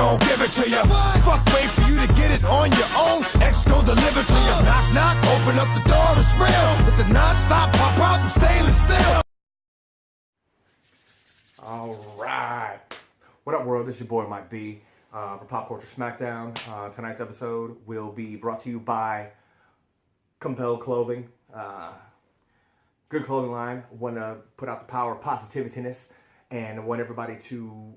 gon' give it to you. Fuck, wait for you to get it on your own. X gon' deliver to you. Knock, knock, open up the door, it's real. With the non-stop pop out from stainless steel. Alright. What up, world? This is your boy, Mike B. For Pop Culture SmackDown. Tonight's episode will be brought to you by Compel Clothing. Good clothing line. Want to put out the power of positivityness and want everybody to,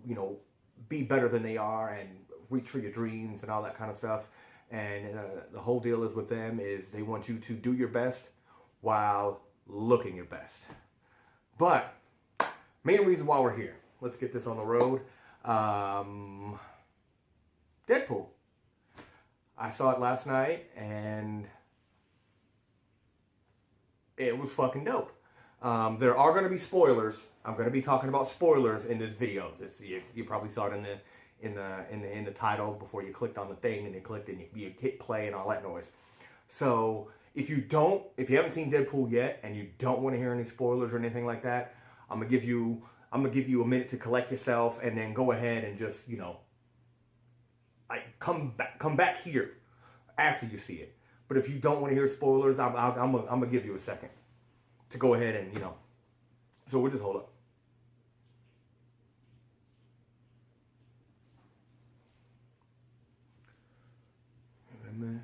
be better than they are and reach for your dreams and all that kind of stuff. And the whole deal is with them is they want you to do your best while looking your best. But main reason why we're here. Let's get this on the road. Deadpool. I saw it last night and it was fucking dope. There are going to be spoilers. I'm going to be talking about spoilers in this video. You probably saw it in the title before you clicked on the thing and you clicked and you hit play and all that noise. So if you haven't seen Deadpool yet and you don't want to hear any spoilers or anything like that, I'm gonna give you a minute to collect yourself and then go ahead and just come back here after you see it. But if you don't want to hear spoilers, I'm gonna give you a second to go ahead and So we'll just hold up. Man.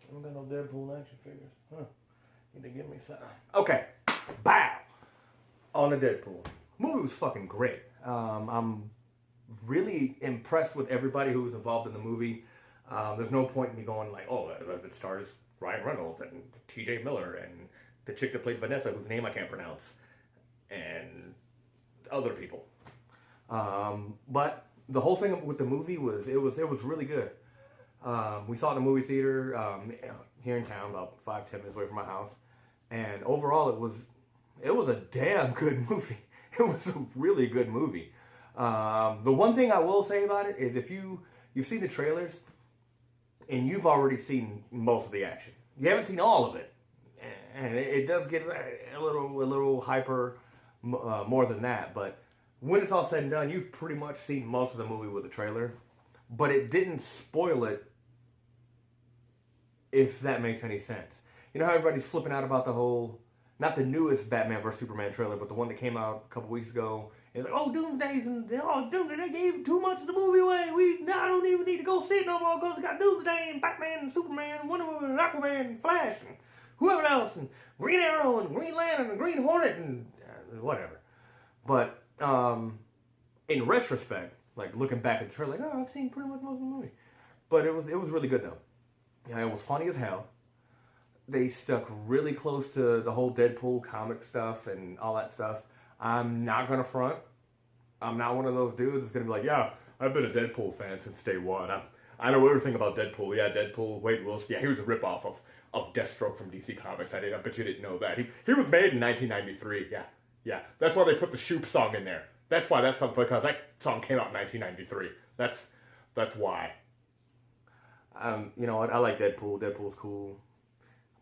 I don't got no Deadpool action figures. Huh. Need to give me some. Okay. Bow. On the Deadpool. Movie was fucking great. I'm really impressed with everybody who was involved in the movie. There's no point in me going like, oh, it stars Ryan Reynolds and T.J. Miller and the chick that played Vanessa, whose name I can't pronounce, and other people. But the whole thing with the movie was it was really good. We saw it in the movie theater here in town, about 5-10 minutes away from my house, and overall it was a damn good movie. It was a really good movie. The one thing I will say about it is if you've seen the trailers and you've already seen most of the action, you haven't seen all of it, and it does get a little hyper more than that, but when it's all said and done, you've pretty much seen most of the movie with the trailer, but it didn't spoil it, if that makes any sense. You know how everybody's flipping out about the whole, not the newest Batman vs. Superman trailer, but the one that came out a couple weeks ago. It's like, oh, Doomsday's and Doomsday, they gave too much of the movie away. I don't even need to go see it no more because we got Doomsday and Batman and Superman and Wonder Woman and Aquaman and Flash and whoever else and Green Arrow and Green Lantern and Green Hornet and whatever. But in retrospect, like looking back at the trailer, like, oh, I've seen pretty much most of the movie. But it was really good though. Yeah, it was funny as hell. They stuck really close to the whole Deadpool comic stuff and all that stuff. I'm not gonna front. I'm not one of those dudes that's gonna be like, yeah, I've been a Deadpool fan since day one. I know everything about Deadpool. Yeah, Deadpool, Wade Wilson. Yeah, he was a ripoff of Deathstroke from DC Comics. I bet you didn't know that. He was made in 1993. Yeah. That's why they put the Shoop song in there. That's why that song, because that song came out in 1993. That's why. You know what? I like Deadpool. Deadpool's cool.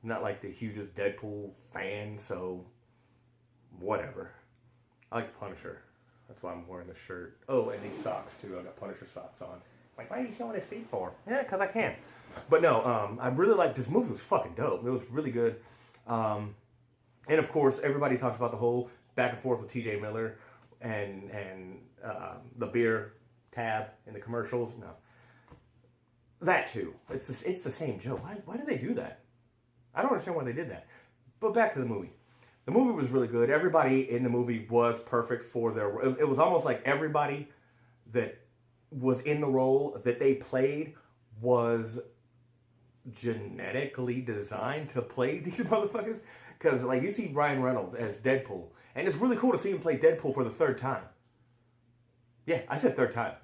I'm not like the hugest Deadpool fan, so whatever. I like the Punisher. That's why I'm wearing this shirt. Oh, and these socks too. I got Punisher socks on. Like, why are you showing his feet for? Yeah, because I can. But no, I really like this movie. Was fucking dope. It was really good. And of course, everybody talks about the whole back and forth with T.J. Miller and the beer tab in the commercials. No, that too. It's the same joke. Why did they do that? I don't understand why they did that. But back to the movie. The movie was really good. Everybody in the movie was perfect for their role. It was almost like everybody that was in the role that they played was genetically designed to play these motherfuckers. Because, like, you see Ryan Reynolds as Deadpool. And it's really cool to see him play Deadpool for the third time. Yeah, I said third time.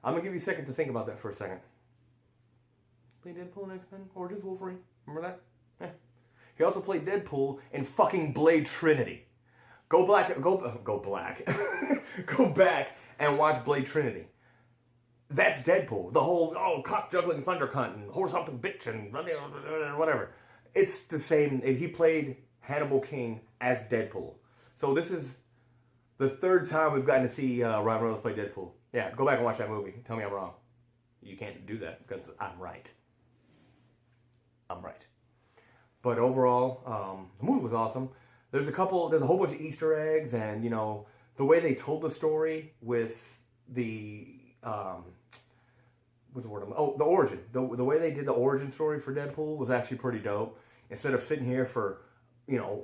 I'm going to give you a second to think about that for a second. Play Deadpool in X-Men Origins Wolverine. Remember that? Yeah. He also played Deadpool in fucking Blade Trinity. Go back and watch Blade Trinity. That's Deadpool. The whole, cock juggling thunder cunt and horse humping bitch and whatever. It's the same. He played Hannibal King as Deadpool. So this is the third time we've gotten to see Ryan Reynolds play Deadpool. Yeah, go back and watch that movie. Tell me I'm wrong. You can't do that because I'm right. I'm right. But overall, the movie was awesome. There's a whole bunch of Easter eggs, and you know the way they told the story with the what's the word? Oh, the origin. The way they did the origin story for Deadpool was actually pretty dope. Instead of sitting here for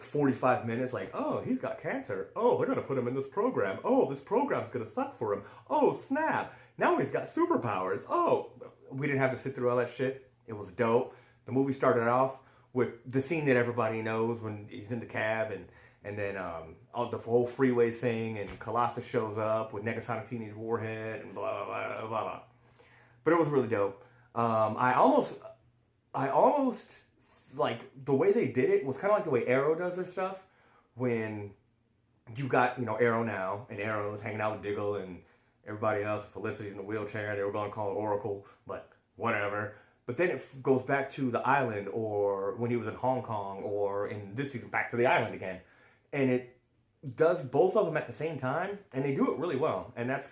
45 minutes, like, oh, he's got cancer. Oh, they're gonna put him in this program. Oh, this program's gonna suck for him. Oh, snap! Now he's got superpowers. Oh, we didn't have to sit through all that shit. It was dope. The movie started off with the scene that everybody knows when he's in the cab, and then all the whole freeway thing, and Colossus shows up with Negasonic Teenage Warhead, and blah, blah, blah, blah, blah. But it was really dope. I almost, like, the way they did it was kind of like the way Arrow does their stuff, when you've got, Arrow now, and Arrow's hanging out with Diggle, and everybody else, Felicity's in the wheelchair, they were going to call it Oracle, but whatever. But then it goes back to the island, or when he was in Hong Kong, or in this season, back to the island again. And it does both of them at the same time, and they do it really well. And that's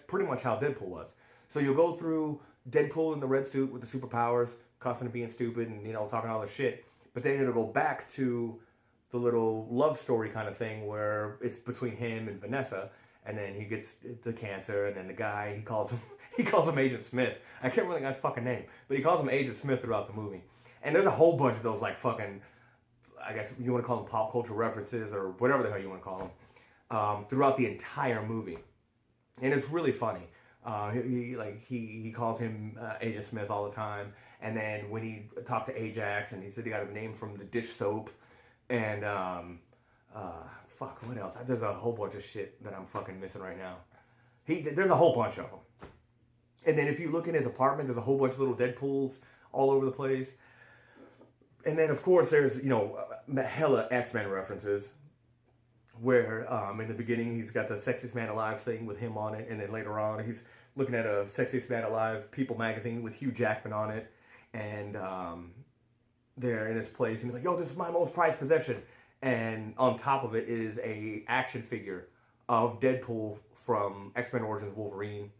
pretty much how Deadpool was. So you'll go through Deadpool in the red suit with the superpowers, cussing being stupid, and, talking all this shit. But then it'll go back to the little love story kind of thing where it's between him and Vanessa, and then he gets the cancer, and then the guy, he calls him Agent Smith. I can't remember the guy's fucking name, but he calls him Agent Smith throughout the movie. And there's a whole bunch of those, like, fucking, I guess you want to call them pop culture references, or whatever the hell you want to call them, throughout the entire movie. And it's really funny. He calls him Agent Smith all the time. And then when he talked to Ajax, and he said he got his name from the dish soap, and what else? There's a whole bunch of shit that I'm fucking missing right now. There's a whole bunch of them. And then if you look in his apartment, there's a whole bunch of little Deadpools all over the place. And then, of course, there's, hella X-Men references, where in the beginning he's got the Sexiest Man Alive thing with him on it, and then later on he's looking at a Sexiest Man Alive People magazine with Hugh Jackman on it, and they're in his place, and he's like, yo, this is my most prized possession. And on top of it is a action figure of Deadpool from X-Men Origins Wolverine.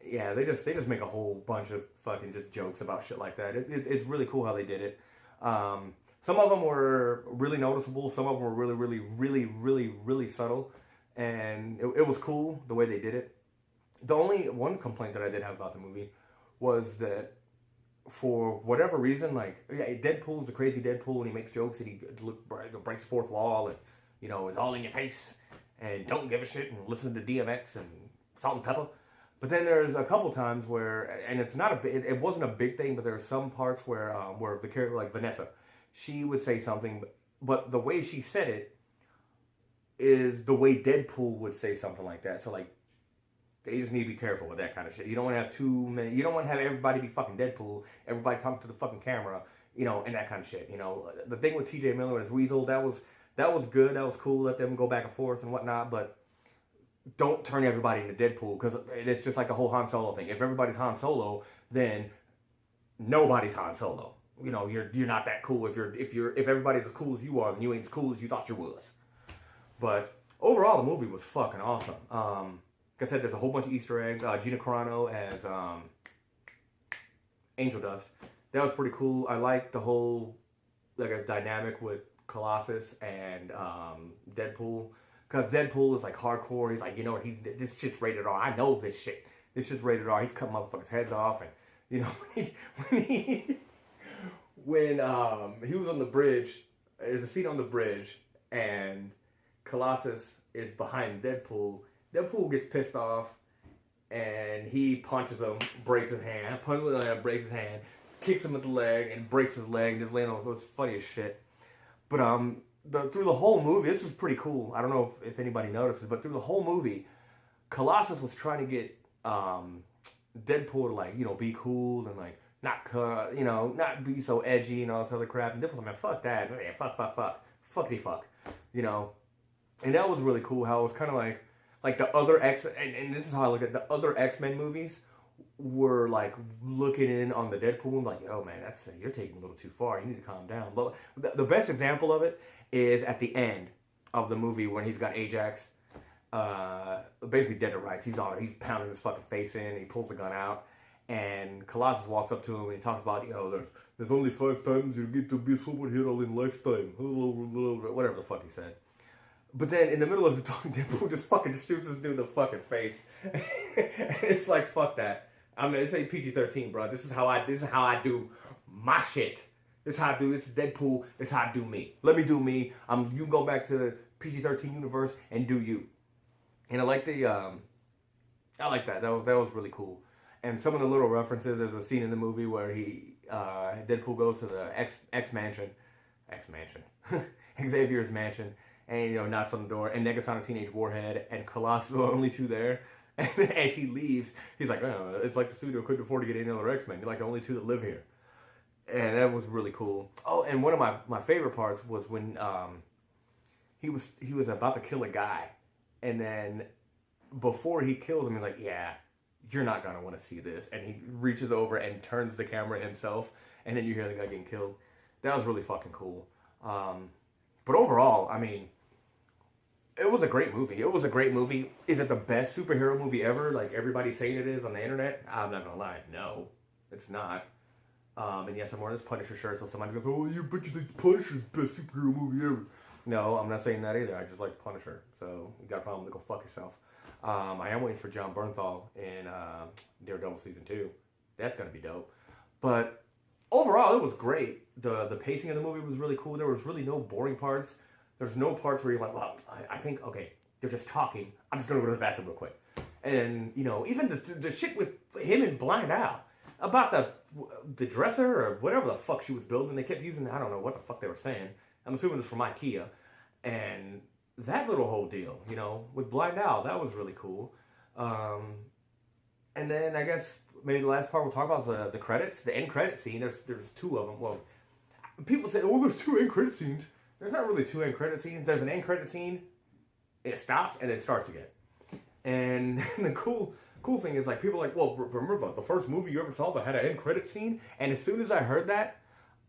Yeah, they just make a whole bunch of fucking just jokes about shit like that. It's really cool how they did it. Some of them were really noticeable. Some of them were really, really, really, really, really subtle. And it was cool the way they did it. The only one complaint that I did have about the movie was that for whatever reason, like, Deadpool's the crazy Deadpool, and he makes jokes, and he breaks the fourth wall, and, is all in your face, and don't give a shit, and listen to DMX and Salt and Pepper. But then there's a couple times where, and it wasn't a big thing, but there were some parts where the character, like Vanessa, she would say something, but the way she said it is the way Deadpool would say something like that. So, like, they just need to be careful with that kind of shit. You don't want to have too many, you don't want to have everybody be fucking Deadpool, everybody talking to the fucking camera, and that kind of shit. The thing with TJ Miller and his Weasel, that was good, that was cool, let them go back and forth and whatnot, but don't turn everybody into Deadpool, because it's just like the whole Han Solo thing. If everybody's Han Solo, then nobody's Han Solo. You're not that cool. If everybody's as cool as you are, then you ain't as cool as you thought you was. But overall, the movie was fucking awesome. Like I said, there's a whole bunch of Easter eggs. Gina Carano as Angel Dust. That was pretty cool. I like the whole, dynamic with Colossus and Deadpool. Because Deadpool is, hardcore. He's like, this shit's rated R. I know this shit. This shit's rated R. He's cutting motherfuckers' heads off. And, when he was on the bridge, there's a scene on the bridge, and Colossus is behind Deadpool. Deadpool gets pissed off, and he punches him, breaks his hand, breaks his hand, kicks him with the leg, and breaks his leg, and just laying on. So it's funny as shit. But through the whole movie, this is pretty cool. I don't know if anybody notices, but through the whole movie, Colossus was trying to get Deadpool to be cool and not be so edgy and all this other crap. And Deadpool's like, man, fuck that, man, fuck, And that was really cool. How it was kind of like the other and this is how I look at the other X-Men movies were looking in on the Deadpool and yo, man, you're taking a little too far. You need to calm down. But the best example of it is at the end of the movie when he's got Ajax basically dead to rights. He's pounding his fucking face in, and he pulls the gun out, and Colossus walks up to him and he talks about, there's only 5 times you get to be a superhero in lifetime, whatever the fuck he said. But then in the middle of the talking, Deadpool just shoots this dude in the fucking face. And it's like, fuck that. I'm gonna say PG-13, bro. This is how I do my shit. This is how I do. This is Deadpool. This is how I do me. Let me do me. You can go back to the PG-13 universe and do you. And I like I like that. That was really cool. And some of the little references. There's a scene in the movie where Deadpool goes to the Xavier's mansion, and knocks on the door, and Negasonic Teenage Warhead and Colossus are the only two there. And as he leaves, he's like, oh, it's like the studio couldn't afford to get any other X-Men. You're like the only two that live here. And that was really cool. Oh, and one of my favorite parts was when he was about to kill a guy, and then before he kills him, he's like, yeah, you're not gonna want to see this. And he reaches over and turns the camera himself, and then you hear the guy getting killed. That was really fucking cool. But overall, I mean, it was a great movie. It was a great movie. Is it the best superhero movie ever? Like everybody's saying it is on the internet? I'm not gonna lie. No, it's not. And yes, I'm wearing this Punisher shirt, so somebody goes, oh, you bet you think Punisher's the best superhero movie ever. No, I'm not saying that either. I just like Punisher. So you got a problem, to go fuck yourself. I am waiting for John Bernthal in Daredevil Season 2. That's going to be dope. But overall, it was great. The pacing of the movie was really cool. There was really no boring parts. There's no parts where you're like, well, I think, okay, they're just talking. I'm just going to go to the bathroom real quick. And, even the shit with him and Blind Al about the dresser or whatever the fuck she was building. They kept using, I don't know what the fuck they were saying. I'm assuming it's from IKEA. And that little whole deal, with Blind Al, that was really cool. And then I guess maybe the last part we'll talk about is the credits, the end credit scene. There's 2 of them. Well, people say, oh, there's 2 end credit scenes. There's not really 2 end credit scenes. There's an end credit scene, it stops, and then it starts again. And the cool thing is, like, people are like, well, remember the first movie you ever saw that had an end credit scene? And as soon as I heard that,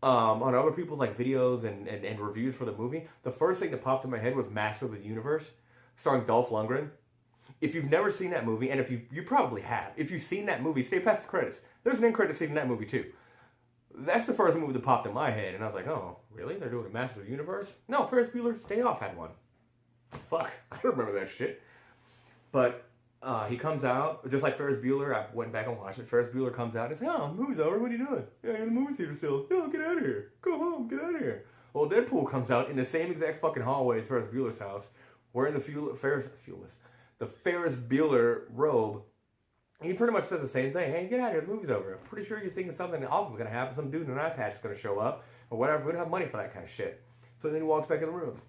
on other people's like videos and reviews for the movie, the first thing that popped in my head was Master of the Universe, starring Dolph Lundgren. If you've never seen that movie, and if you probably have, if you've seen that movie, stay past the credits. There's an end credit scene in that movie too. That's the first movie that popped in my head, and I was like, oh, really? They're doing a Master of the Universe? No, Ferris Bueller's Day Off had one. Fuck, I don't remember that shit. But he comes out, just like Ferris Bueller. I went back and watched it. Ferris Bueller comes out and says, oh, the movie's over. What are you doing? Yeah, you're in the movie theater still. No, get out of here. Go home. Get out of here. Well, Deadpool comes out in the same exact fucking hallway as Ferris Bueller's house, wearing the Ferris Bueller robe. And he pretty much says the same thing. Hey, get out of here. The movie's over. I'm pretty sure you're thinking something awesome is going to happen. Some dude in an eye patch is going to show up or whatever. We don't have money for that kind of shit. So then he walks back in the room.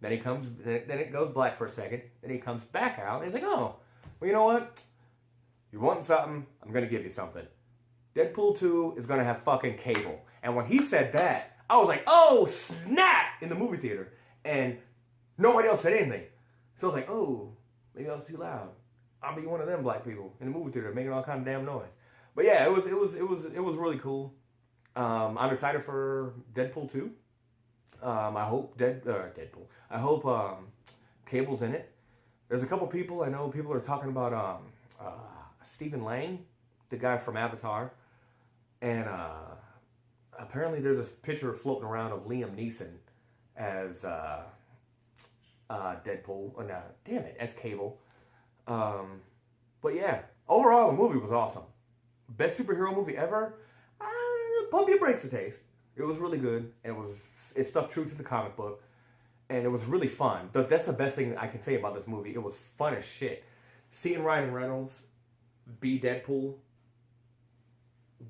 Then it goes black for a second. Then he comes back out and he's like, oh, well, you know what? You want something? I'm going to give you something. Deadpool 2 is going to have fucking Cable. And when he said that, I was like, oh, snap! In the movie theater. And nobody else said anything. So I was like, oh, maybe I was too loud. I'll be one of them black people in the movie theater making all kind of damn noise. But yeah, it was really cool. I'm excited for Deadpool 2. I hope Deadpool. I hope Cable's in it. There's a couple people I know. People are talking about Stephen Lang, the guy from Avatar, and apparently there's this picture floating around of Liam Neeson as Deadpool. Oh, no, damn it, as Cable. But yeah, overall the movie was awesome. Best superhero movie ever. Pump your brakes a taste. It was really good. It stuck true to the comic book. And it was really fun. That's the best thing I can say about this movie. It was fun as shit. Seeing Ryan Reynolds be Deadpool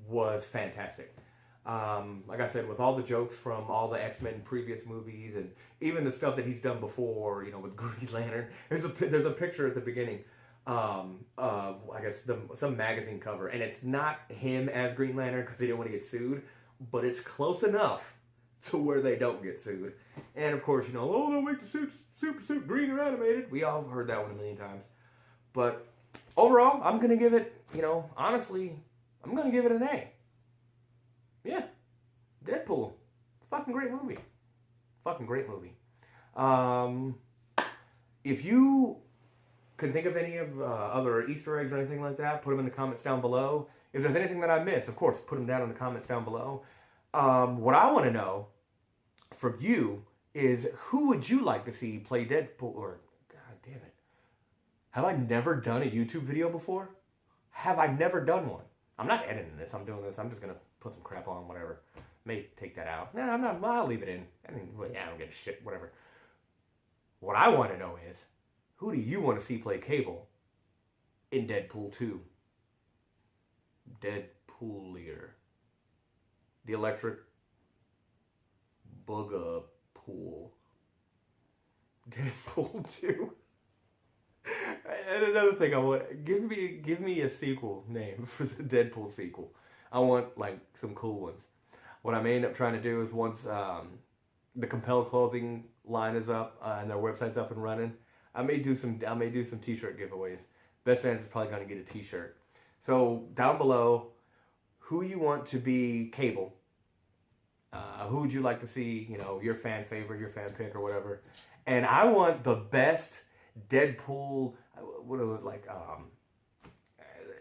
was fantastic. Like I said, with all the jokes from all the X-Men previous movies and even the stuff that he's done before, with Green Lantern. There's a picture at the beginning of, I guess, some magazine cover. And it's not him as Green Lantern because he didn't want to get sued. But it's close enough to where they don't get sued. And of course, oh, they'll make the super suit green or animated. We all heard that one a million times. But overall, I'm going to give it, honestly, I'm going to give it an A. Yeah. Deadpool. Fucking great movie. Fucking great movie. If you Couldn't think of any of other Easter eggs or anything like that. Put them in the comments down below. If there's anything that I missed, of course, put them down in the comments down below. What I want to know from you is, who would you like to see play Deadpool? Or, God damn it, have I never done a YouTube video before? Have I never done one? I'm not editing this. I'm doing this. I'm just gonna put some crap on, whatever. May take that out. No, I'm not. I'll leave it in. I mean, well, yeah, I don't give a shit. Whatever. What I want to know is, who do you want to see play Cable in Deadpool 2? Deadpoolier. The Electric Booga Pool. Deadpool 2. And another thing I want, give me a sequel name for the Deadpool sequel. I want like some cool ones. What I may end up trying to do is, once the Compel clothing line is up and their website's up and running, I may do some t-shirt giveaways. Best fans is probably going to get a t-shirt. So down below, who you want to be Cable? Who would you like to see? You know, your fan favorite, your fan pick, or whatever. And I want the best Deadpool. What it was like?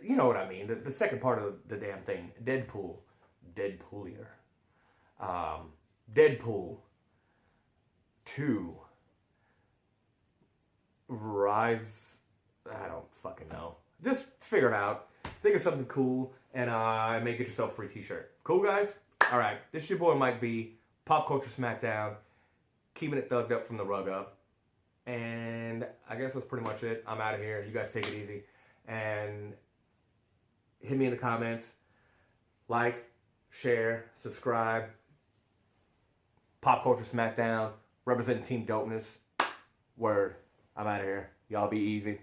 You know what I mean? The second part of the damn thing. Deadpool. Deadpoolier. Deadpool 2. Rise. I don't fucking know. Just figure it out. Think of something cool, and may get yourself a free t-shirt. Cool, guys? Alright, this is your boy Mike B. Pop Culture Smackdown. Keeping it thugged up from the rug up. And I guess that's pretty much it. I'm out of here. You guys take it easy. And hit me in the comments. Like, share, subscribe. Pop Culture Smackdown. Representing Team Dopeness. Word. I'm out of here. Y'all be easy.